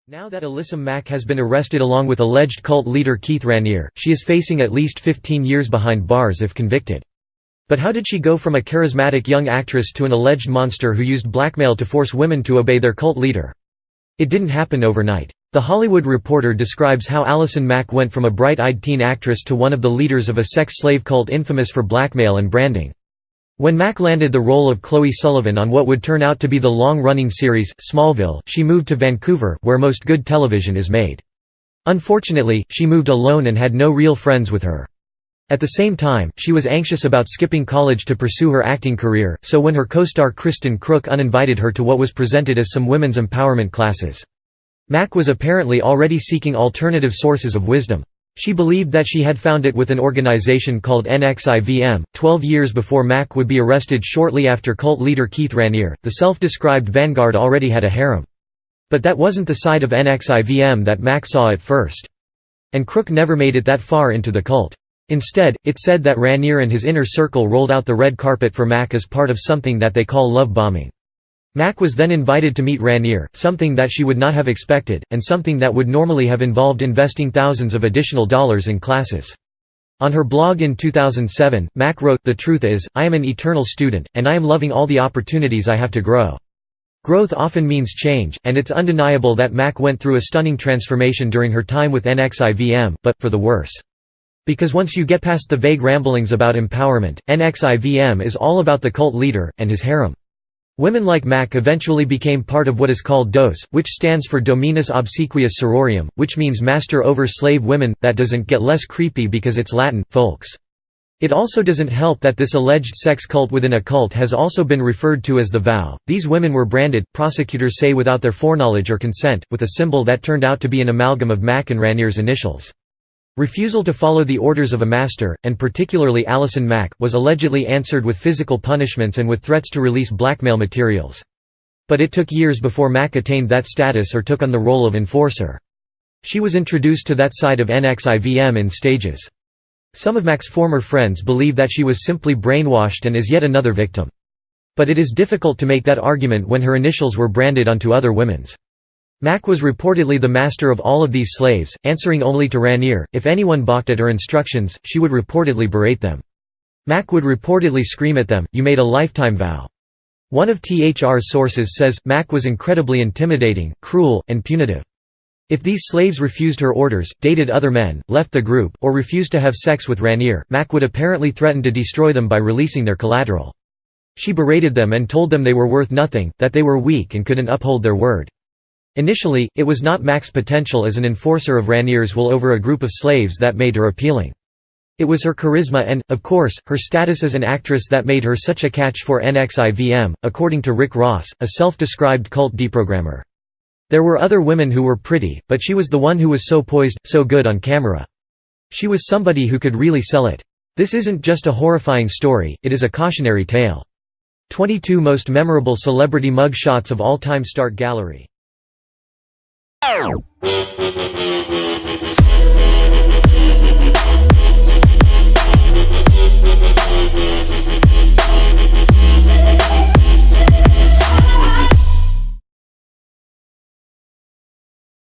Now that Allisom Mack has been arrested along with alleged cult leader Keith Raniere, she is facing at least 15 years behind bars if convicted. But how did she go from a charismatic young actress to an alleged monster who used blackmail to force women to obey their cult leader? It didn't happen overnight. The Hollywood Reporter describes how Allison Mack went from a bright-eyed teen actress to one of the leaders of a sex slave cult infamous for blackmail and branding. When Mack landed the role of Chloe Sullivan on what would turn out to be the long-running series, Smallville, she moved to Vancouver, where most good television is made. Unfortunately, she moved alone and had no real friends with her. At the same time, she was anxious about skipping college to pursue her acting career, so when her co-star Kristin Kreuk uninvited her to what was presented as some women's empowerment classes. Mack was apparently already seeking alternative sources of wisdom. She believed that she had found it with an organization called NXIVM. 12 years before Mack would be arrested shortly after cult leader Keith Raniere, the self-described vanguard already had a harem. But that wasn't the side of NXIVM that Mack saw at first. And Kreuk never made it that far into the cult. Instead, it said that Raniere and his inner circle rolled out the red carpet for Mack as part of something that they call love bombing. Mack was then invited to meet Raniere, something that she would not have expected, and something that would normally have involved investing thousands of additional dollars in classes. On her blog in 2007, Mack wrote, "The truth is, I am an eternal student, and I am loving all the opportunities I have to grow." Growth often means change, and it's undeniable that Mack went through a stunning transformation during her time with NXIVM, but for the worse. Because once you get past the vague ramblings about empowerment, NXIVM is all about the cult leader, and his harem. Women like Mack eventually became part of what is called DOS, which stands for Dominus Obsequious Sororium, which means master over slave women. That doesn't get less creepy because it's Latin, folks. It also doesn't help that this alleged sex cult within a cult has also been referred to as the Vow. These women were branded, prosecutors say without their foreknowledge or consent, with a symbol that turned out to be an amalgam of Mack and Raniere's initials. Refusal to follow the orders of a master, and particularly Allison Mack, was allegedly answered with physical punishments and with threats to release blackmail materials. But it took years before Mack attained that status or took on the role of enforcer. She was introduced to that side of NXIVM in stages. Some of Mack's former friends believe that she was simply brainwashed and is yet another victim. But it is difficult to make that argument when her initials were branded onto other women's. Mack was reportedly the master of all of these slaves, answering only to Raniere. If anyone balked at her instructions, she would reportedly berate them. Mack would reportedly scream at them, "You made a lifetime vow." One of THR's sources says, Mack was incredibly intimidating, cruel, and punitive. If these slaves refused her orders, dated other men, left the group, or refused to have sex with Raniere, Mack would apparently threaten to destroy them by releasing their collateral. She berated them and told them they were worth nothing, that they were weak and couldn't uphold their word. Initially, it was not Mack's potential as an enforcer of Raniere's will over a group of slaves that made her appealing. It was her charisma and, of course, her status as an actress that made her such a catch for NXIVM, according to Rick Ross, a self-described cult deprogrammer. There were other women who were pretty, but she was the one who was so poised, so good on camera. She was somebody who could really sell it. This isn't just a horrifying story, it is a cautionary tale. 22 most memorable celebrity mug shots of all time. Start gallery.